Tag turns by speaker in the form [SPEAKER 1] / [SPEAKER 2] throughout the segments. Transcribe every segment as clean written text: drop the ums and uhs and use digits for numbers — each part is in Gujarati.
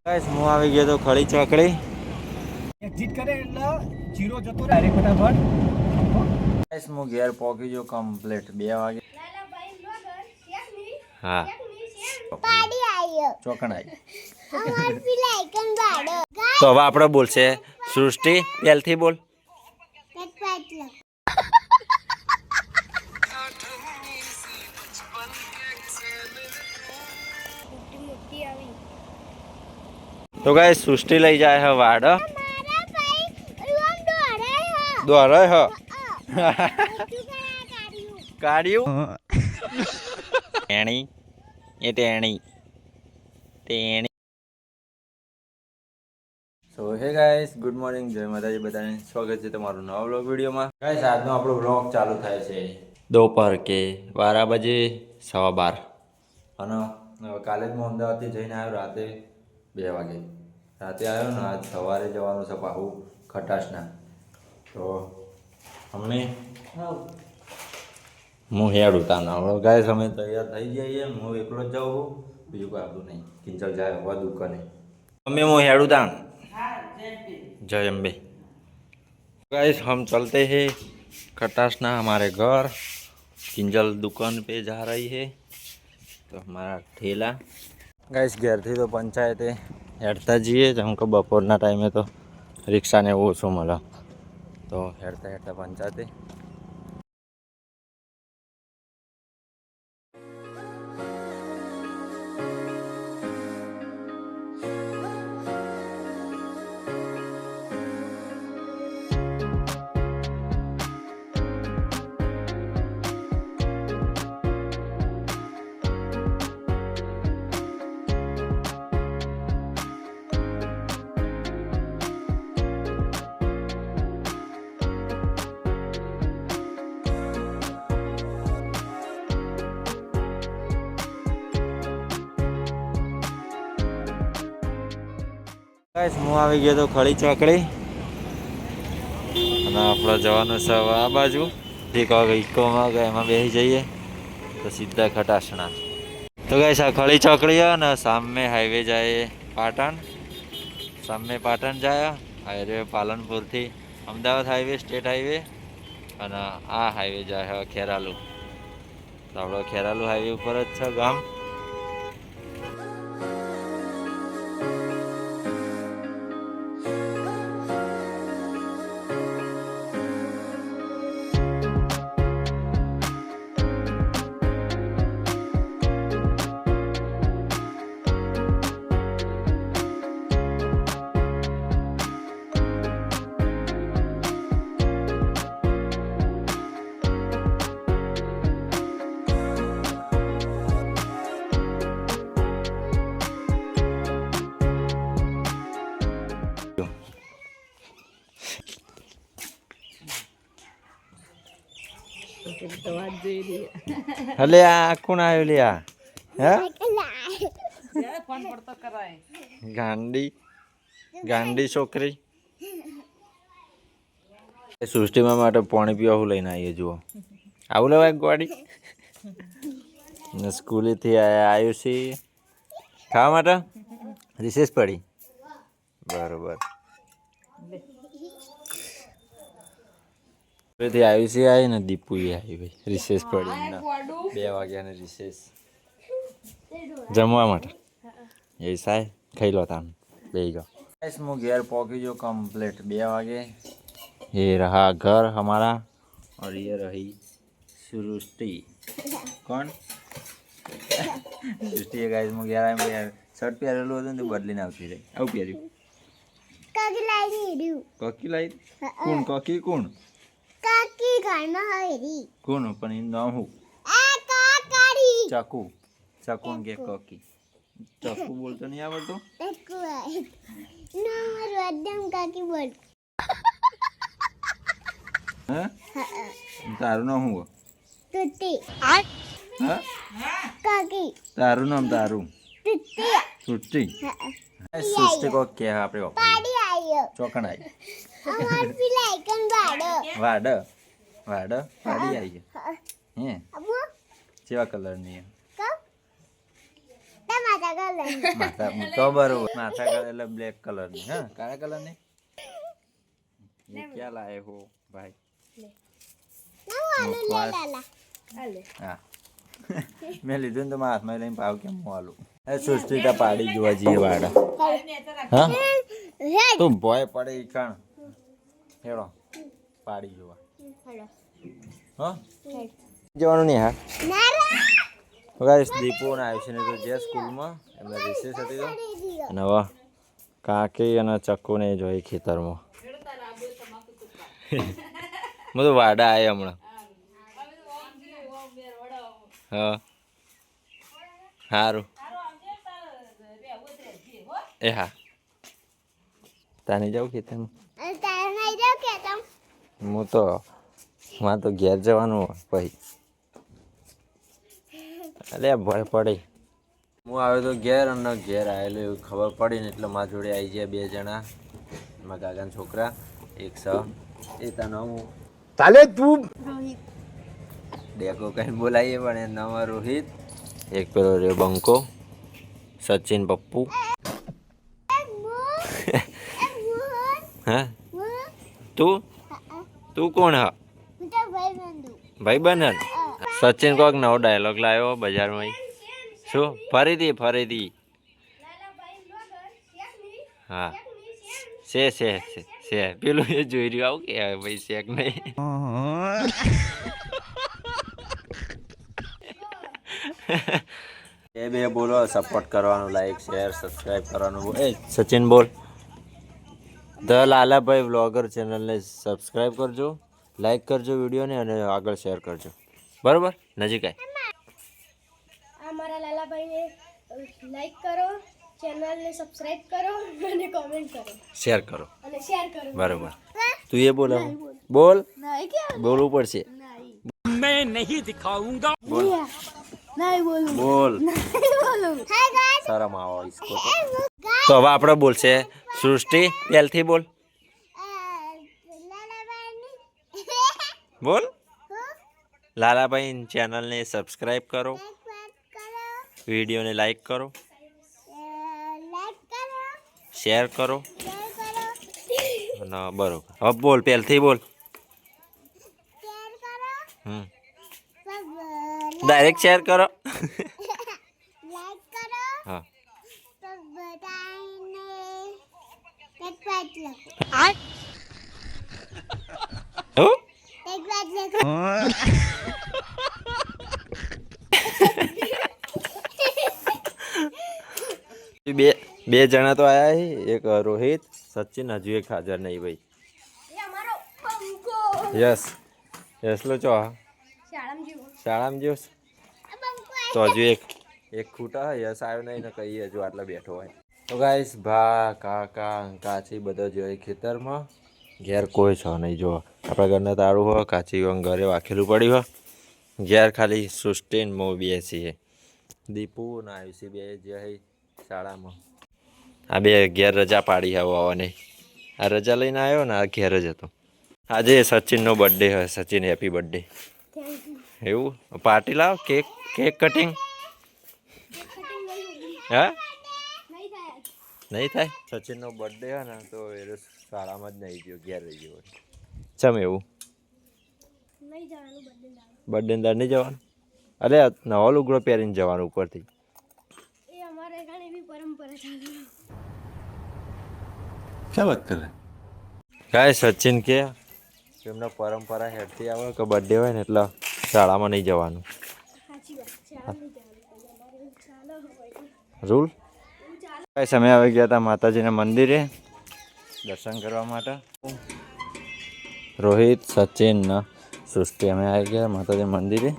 [SPEAKER 1] ગાઈસ હું આવી ગયો તો ખળી ચોકડી
[SPEAKER 2] એક્ઝિટ કરે એટલે જીરો જતો રહે ફટાફટ.
[SPEAKER 1] ગાઈસ હું ઘેર પહોંચી ગયો કમ્પ્લીટ 2 વાગે. હા પાડી આવ્યો ચોકણાઈ. તો હવે આપણે બોલશે સૃષ્ટિ પહેલથી બોલ. તો ગાઈસ સૃષ્ટિ લઈ જાય હે વાડ દોરે હ કાઢ્યું ટેણી એ ટેણી ટેણી. સો હે ગાઈસ ગુડ મોર્નિંગ, જય માતાજી બધાને. સ્વાગત છે તમારું નવા વ્લોગ વિડીયોમાં. ગાઈસ આજનો આપણો વ્લોગ ચાલુ થાય છે दोपहर के 12 बजे 12:15 અને કાલે જ હું અમદાવાદથી જઈને આવ્યો રાતે 2 વાગે. રાતે આવ્યો ને આજ સવારે જવાનું છે પાછું ખટાશના. તો અમે હું હેડ ઉતારના હવે ગાઈસ અમે તૈયાર થઈ જઈએ. હું એકલો જ જાઉં, બીજું કોઈ આપણું નહીં. કિંચલ જાય હવે દુકાને. અમે હું હેડ ઉતાર. जय अम्बे. गाइस हम चलते हैं खटासना हमारे घर. किंजल दुकान पे जा रही है तो हमारा ठेला. गाइस घर थी तो पंचायत हेडता जाइए हमको बपोरना टाइम है तो रिक्शा ने वो शो मला तो हेडता हेडता पंचायत. ગાઈસ હું આવી ગયો તો ખળી ચોકડી અને આપણે જવાનું છે આ બાજુ. એક ઇકોમાં ગયા એમાં બેસી જઈએ તો સીધા ખટાસણા. તો ગાઈસ આ ખળી ચોકડી અને સામે હાઈવે જાય પાટણ. સામે પાટણ જાય હાઈવે પાલનપુરથી અમદાવાદ હાઈવે સ્ટેટ હાઈવે અને આ હાઈવે જાય ખેરાલુ. તો આપણો ખેરાલુ હાઈવે ઉપર જ છે ગામ. હલે આ કોણ આવ્યો લ્યા? હે ગાંડી ગાંડી છોકરી. સૃષ્ટિમાં માટે પાણી પીવા હું લઈને આવીએ. જુઓ આવું લેવાય ગાડી. સ્કૂલેથી આવ્યો છે ખાવા માટે. રિસેસ પડી બરોબર. થી આવ્યું છે આવી ને દીપુ આવી ભાઈ રિસેસ પડી 2 વાગ્યાની રિસેસ જમવા માટે. એ સાહેબ ખાઈ લો તાન બે જાઓ. હું ઘેર પહોંચી ગયો કમ્પ્લીટ 2 वागे. ये रहा घर हमारा और ये रही सृष्टि. कौन सृष्टि है गाइस. હું ઘેર આવીને શર્ટ પહેરેલું હતું ને બદલીને આવતી રહી. આવું પહેર્યું કોકી લાવી. કોણ કોકી કોણ કોણ પણ એનું નામ હું ચાકુ. ચાકુ કે કોકી. ચાકુ બોલતો નહીં આવડતું. તારું નામ શું? તારું નામ તારું સૃષ્ટિ. સૃષ્ટિ કો કે આપણે ચોકણાઈ વાડ વાડ પાડી આવી. હે કેવા કલરની? માથા તો બરોબર માથા કલર એટલે બ્લેક કલર ની હા કાળા કલર ની ये क्या लाए हो भाई હા મેં લીધું ને તો મારા હાથમાં લઈને પાવ કેમ હું આલું એ સુષ્ટિતા પાડી જોવા જઈએ વાડા હા તું ભોય પડે ઈ કાણ હેડો પાડી જોવા હા જવાનું નહીં હા ગાઈસ દીપો ને આવ્યું છે ને તો જે સ્કૂલમાં એમને રિસેસ હતી તો અને હવે કાકી અને ચક્કુ ને જોઈ ખેતરમાં હું તો વાડા આવ્યા હમણાં હા સારું એ હા તાને જાઉં ખેતરમાં હું તો માં તો ઘેર જવાનું પછી અલે ભય પડી હું આવ્યો તો ઘેર અને ઘેર આવેલો એવું ખબર પડી ને એટલે મારા જોડે આવી ગયા 2 જણા મારા કાકાના છોકરા એક એ તને હું
[SPEAKER 2] ચાલે તું
[SPEAKER 1] ડેકો કઈ બોલાવીએ પણ એ નામ રોહિત એક પેલો રે બંકો સચિન પપ્પુ હા તું કોણ હા ભાઈ બહેન સચિન કોક નવો ડાયલોગ લાવ્યો બજારમાં શું ફરીથી હા છે પેલું એ જોઈ રહ્યું આવું કે ભાઈ શેક નહીં એ બે બોલો સપોર્ટ કરવાનું લાઈક શેર સબસ્ક્રાઇબ કરવાનું એ સચિન બોલ ધ લાલાભાઈ વ્લોગર ચેનલને સબસ્ક્રાઇબ કરજો લાઈક કરજો વિડીયોને અને આગળ શેર કરજો બરોબર નજીક
[SPEAKER 3] અમારા લાલાભાઈને લાઈક કરો ચેનલને સબસ્ક્રાઇબ કરો અને કોમેન્ટ કરો
[SPEAKER 1] શેર કરો બરોબર તું એ બોલ બોલવું પડશે
[SPEAKER 2] मैं नहीं दिखाऊंगा
[SPEAKER 1] બોલ
[SPEAKER 3] નહીં બોલું
[SPEAKER 1] બોલ
[SPEAKER 3] હાય ગાઈસ
[SPEAKER 1] શરમ આવો इसको તો હવે આપણે બોલશે સૃષ્ટિ પહેલથી બોલ બોલ લાલાભાઈ ચેનલને સબસ્ક્રાઇબ કરો વિડીયોને લાઈક કરો શેર કરો અને બરોબર હવે બોલ પહેલથી બોલ ડાયરેક્ટ શેર કરો હા બે જણા તો આયા છે એક રોહિત સચિન હજુ એક હાજર નહીં ભાઈ યસ લો ચો શાળામાં જ્યો તો હજુ એક ખૂટા હોય યસ આવ્યો નહીં ને કઈ હજુ આટલા બેઠો હોય તો ગાઈસ ભા કાકા કાચી બધો જોઈએ ખેતરમાં ઘેર કોઈ છો નહીં જો આપણા ઘરના તાળું હોય કાચી ઘરે વાખેલું પડ્યું હોય ઘેર ખાલી સુસ્ટેન મો બે છીએ દીપુ ને આયુષી બે જે શાળામાં આ બે ઘેર રજા પાડી આવવાની આ રજા લઈને આવ્યો ને આ ઘેર જ હતો આજે સચિનનો બર્થડે હોય સચિન હેપી બર્થડે એવું પાર્ટી લાવ કેક કટિંગ હા નહીં થાય સચિનનો બર્થડે હોય ને તો એ શાળામાં જ નહીં ગયો ઘેર રહી ગયો ચમ એવું બર્થડે અંદર નહીં જવાનું અરે નવો લુગડો પહેરીને જવાનું ઉપરથી क्या बात कर रहे गाय सचिन કે એમના પરંપરા હેડતી આવે કે બર્થડે હોય ને એટલે શાળામાં નહીં જવાનું રૂલ કઈ સમય આવી ગયા હતા માતાજીના મંદિરે દર્શન કરવા માટે રોહિત સચિન ને સૃષ્ટિ અમે આવી ગયા માતાજી મંદિરે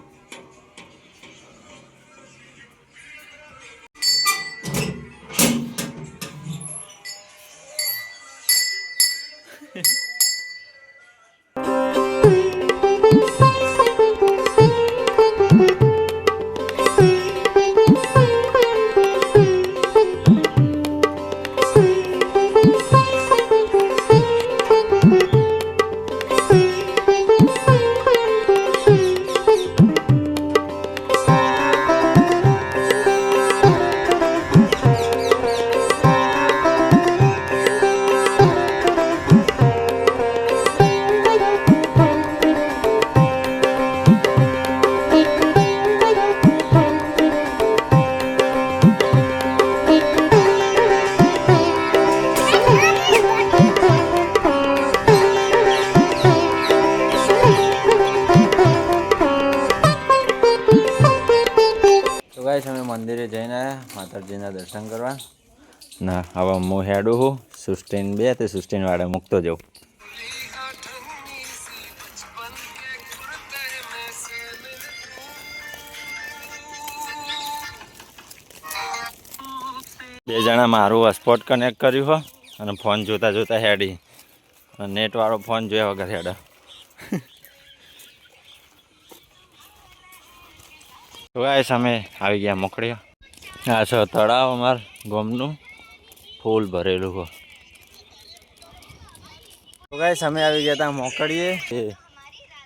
[SPEAKER 1] માતાજીના દર્શન કરવા. ના હવે હું હેડું હું સુસ્ટીન બે તે સુસ્ટીન વાળે મૂકતો જાઉં. બે જણા મારું હોટસ્પોટ કનેક્ટ કર્યું હો અને ફોન જોતા જોતા હેડી નેટવાળો ફોન જોયા વગર હેડા. તો ગાઈસ અમે આવી ગયા મોકળ્યા. આ છે તળાવ અમાર ગામનું ફૂલ ભરેલું હો. तो गाइस हमें अभी गया था मोकड़िए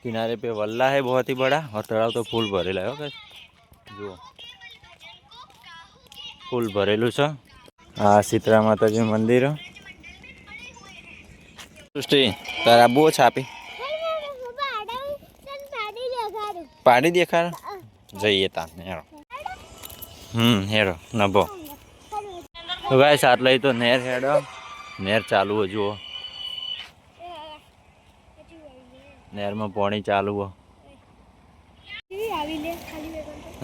[SPEAKER 1] किनारे पे वल्ला है बहुत ही बड़ा और तालाब तो फूल भरेला है गाइस जो फूल भरेलू છે. આ સીતરા માતાજી મંદિર સૃષ્ટિ તારા બહુ છાપી પાડી દેખાડ જઈએ તાને હેરો હેરો નભો. તો ગાઈસ આટલે તો નેર હેડો નેર ચાલુ હો જુઓ નહેરમાં પાણી ચાલુ હો.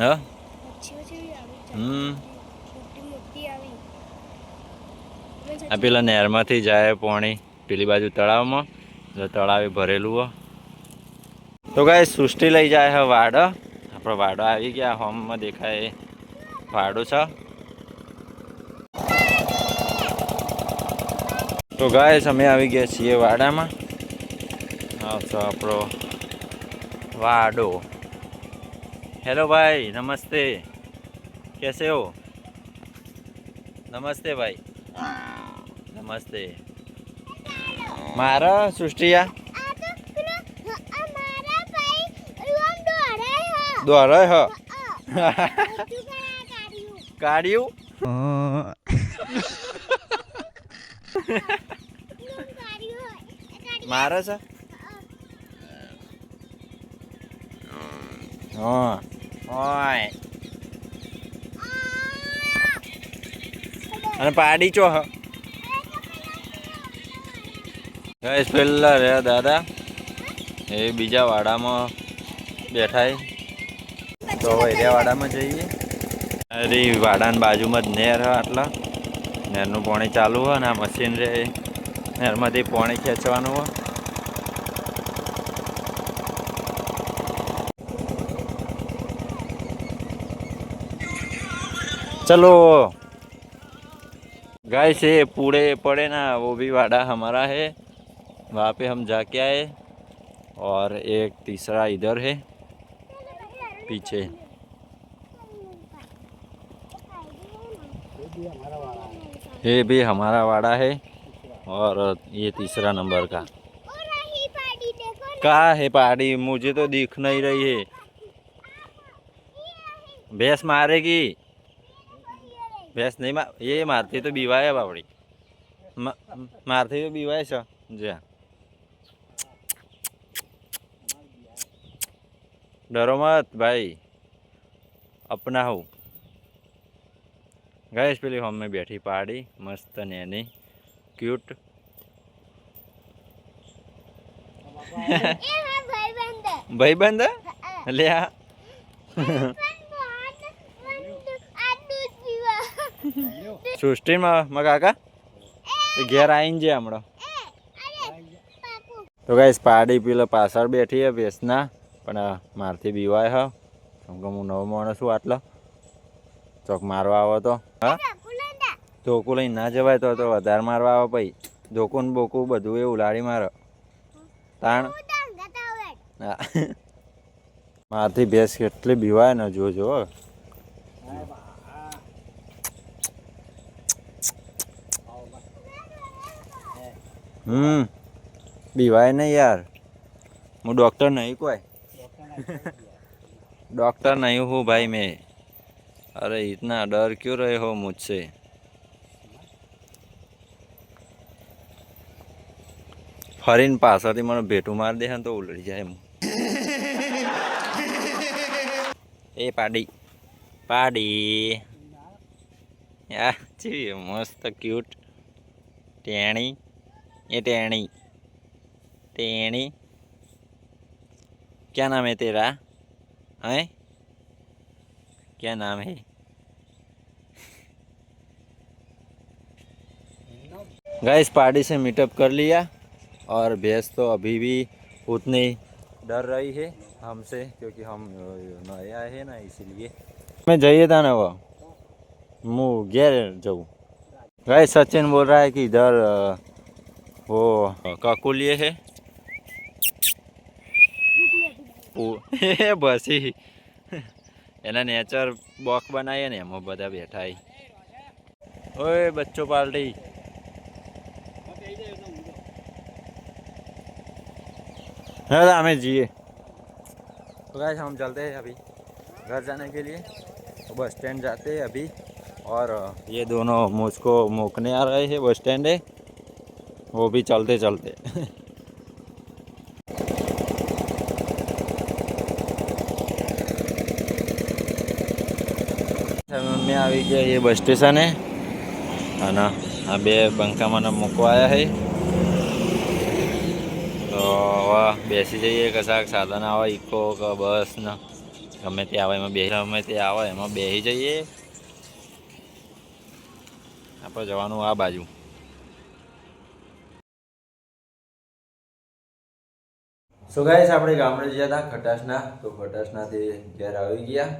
[SPEAKER 1] હા આ પેલા નહેરમાંથી જાય પાણી પેલી બાજુ તળાવમાં તળાવે ભરેલું હો. તો ગાય સૃષ્ટિ લઈ જાય હે વાડો. આપણો વાડો આવી ગયા હોમમાં દેખાય વાડો છે. તો ગાય અમે આવી ગયા છીએ વાડામાં. अच्छा आपरो वाडो. हेलो भाई नमस्ते कैसे हो. नमस्ते भाई नमस्ते. मारा सृष्टिया द्वारा है काढ़ियो मारा सा. અને પાડી ચો ગાઈસ પેલા રે દાદા એ બીજા વાડામાં બેઠા. તો હવે એરિયા વાડામાં જઈએ. અરે વાડાની બાજુમાં જ નેર હ આટલા નેરનું પાણી ચાલુ હોય ને આ મશીન રે નેરમાંથી પાણી ખેંચવાનું હોય. चलो गाइस ये पूरे पड़े ना वो भी वाड़ा हमारा है. वहाँ पे हम जाके आए और एक तीसरा इधर है पीछे. ये भी हमारा वाड़ा है और ये तीसरा नंबर का. कहाँ है पहाड़ी मुझे तो दिख नहीं रही है. भैंस मारेगी. भैंस नहीं मार ये मारती तो बीवा है बाबड़ी मारती तो बीवा है सर जी. डरो मत भाई अपना हो. गैस पेली होम में बैठी पहाड़ी मस्त नैनी क्यूट. भाई बंद ले आ. સૃષ્ટિમાં કાકા ઘેર આવીને છે હમણાં. તો ગાઈસ પાડી પેલા પાછળ બેઠી હે ભેંસના પણ મારથી બીવાય હ કેમ કે હું નવો માણસ છું. આટલો ચોક મારવા આવો તો હા ધોકું લઈને ના જવાય તો વધારે મારવા આવો પછી ધોકું ને બોકું બધું એ ઉલાડી મારે તાણ. હા મારથી ભેંસ કેટલી બીવાય ને જોજો. बीवाए नहीं यार मैं डॉक्टर नहीं कोई डॉक्टर नहीं हूँ भाई मैं. अरे इतना डर क्यों रहे हो मुझसे. फरीन पासरथी મને ભેટું માર દે તો ઉલડી જાય એમ. એ પાડી પાડી યા જી મસ્ત ક્यूट ટેણી ये टेणी टेणी. क्या नाम है तेरा हैं क्या नाम है. गाइस पार्टी से मीटअप कर लिया और भैंस तो अभी भी उतनी डर रही है हमसे क्योंकि हम नए आए हैं ना इसीलिए मैं जाइए था ना वो मुँह घेर जाऊँ। गाइस सचिन बोल रहा है कि इधर वो काकुलिए है बस ही એના નેચર બોક બનાવીએ ને એમાં બધા બેઠા ઓય બચ્ચો પાર્ટી हाँ हमें जिए तो गाइस हम चलते हैं अभी घर जाने के लिए तो बस स्टैंड जाते हैं अभी और ये दोनों मुझको मोकने आ रहे हैं बस स्टैंड है वो भी चलते चलते મમ્મી આવી ગયા એ બસ સ્ટેશને અને આ બે બંકામાં મૂકવા આવ્યા છે તો હવે બેસી જઈએ કશાક સાધન આવે ઇકો કે બસ ને ગમે તે આવે એમાં ગમે તે આવે એમાં બેસી જઈએ આપણે જવાનું આ બાજુ સો ગાઈસ આપણે ગામડે ગયા હતા ખટાશના તો ખટાશનાથી ઘેર આવી ગયા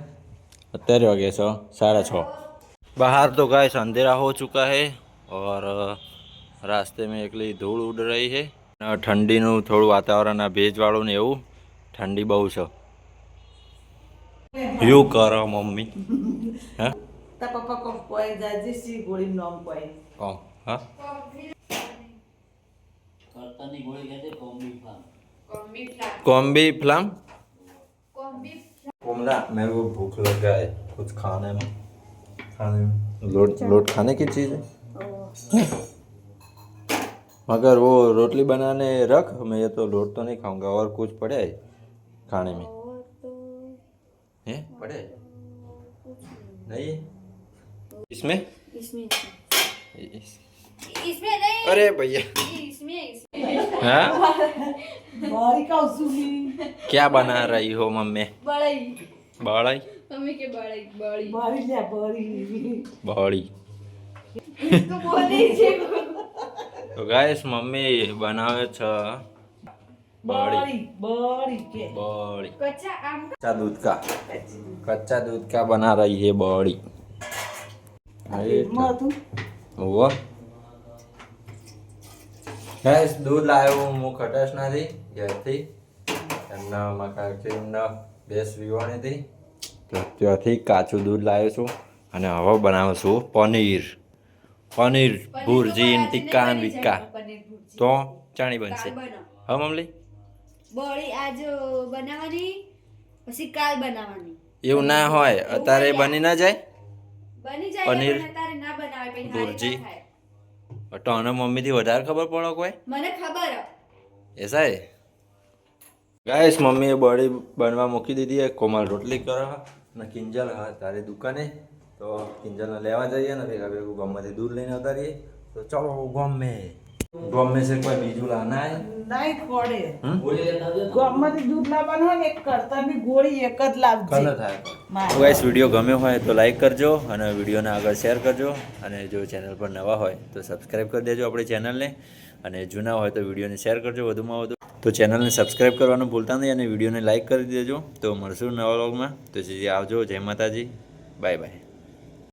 [SPEAKER 1] અત્યારે वागे 6:30 बाहर तो गाइस अंधेरा हो चुका है और रास्ते में एकली धूल उड़ रही है ठंडी नु थोड़ू वातावरण भेजवाड़ू ने एवं ठंडी बहु छे यू करो मम्मी हाँ
[SPEAKER 4] पप्पा को कोई जाजी सी गोली नाम कोई
[SPEAKER 1] कौन हाँ
[SPEAKER 5] करता नहीं गोली कहते कॉम्बी फ्लाम
[SPEAKER 1] कॉम्बी फ्लाम कोमला मेरे को भूख लगा है कुछ खाने में लोट खाने की चीज़ है मगर वो रोटली बनाने रख मैं ये तो लोट तो नहीं खाऊंगा और कुछ पड़े है खाने में है पड़े नहीं है इसमें
[SPEAKER 3] इसमें नहीं
[SPEAKER 1] अरे भैया
[SPEAKER 3] इसमें
[SPEAKER 1] हाँ
[SPEAKER 4] बड़ी का उसूली
[SPEAKER 1] क्या बना रही हो मम्मी
[SPEAKER 3] बड़ाई
[SPEAKER 1] बड़ाई
[SPEAKER 3] मम्मी के बड़ाई बड़ी
[SPEAKER 4] बड़ी ले बड़ी
[SPEAKER 1] बड़ी
[SPEAKER 3] तो बोल दीजिए
[SPEAKER 1] तो गाइस मम्मी बनावे छ बड़ी
[SPEAKER 4] बड़ी के
[SPEAKER 1] बड़ी
[SPEAKER 3] कच्चा आम
[SPEAKER 1] कच्चा दूध का बना रही है बड़ी
[SPEAKER 4] मधु
[SPEAKER 1] वो गाइस दूध लायो હું ખટાશ ના થી ઘેરથી એમના કાકીના ભેંસ વીવાની હતી તો ત્યાંથી કાચું દૂધ લાવ્યો છું અને હવે બનાવું છું પનીર ભુરજી ટીકા અને વિકા તો ચાણી બનશે હા મમલી
[SPEAKER 3] બળી આજ બનાવવાની પછી કાલ બનાવવાની
[SPEAKER 1] એવું ના હોય અત્યારે બની ના જાય
[SPEAKER 3] બની જાય
[SPEAKER 1] પનીર,
[SPEAKER 3] પણ અત્યારે ના બનાવે પછી
[SPEAKER 1] ભુરજી.
[SPEAKER 3] હારી ના થાય.
[SPEAKER 1] તો આને મમ્મીથી વધારે ખબર પડે કોઈ
[SPEAKER 3] મને ખબર
[SPEAKER 1] ऐसा है गाइस मम्मी बड़ी बनवा मूकी दीदी है कोमल रोटली कर किंजल हाँ तारी दुकाने तो किंजल ने लेवा जाइए ना भेगा भेगू गम में दूध लेने होता रही तो चलो गम में से कोई बीजू लाना है
[SPEAKER 4] नहीं खोड़े
[SPEAKER 5] गोली लेता दे
[SPEAKER 4] गमत दूध लावવાનો ને એક કરતા બી ગોળી એક જ લાવજે
[SPEAKER 1] कल था तो गाइस वीडियो गम्यो होय तो लाइक करजो અને વિડિયોને આગળ શેર કરજો અને જો ચેનલ પર નવા હોય તો સબસ્ક્રાઇબ કરી દેજો આપણી ચેનલને અને જૂના હોય તો વિડિયોને શેર કરજો વધુમાં વધુ તો ચેનલને સબસ્ક્રાઇબ કરવાનું ભૂલતા નહીં અને વિડિયોને લાઇક કરી દેજો તો મળશું નવા વ્લોગમાં તો આવજો જય માતાજી બાય બાય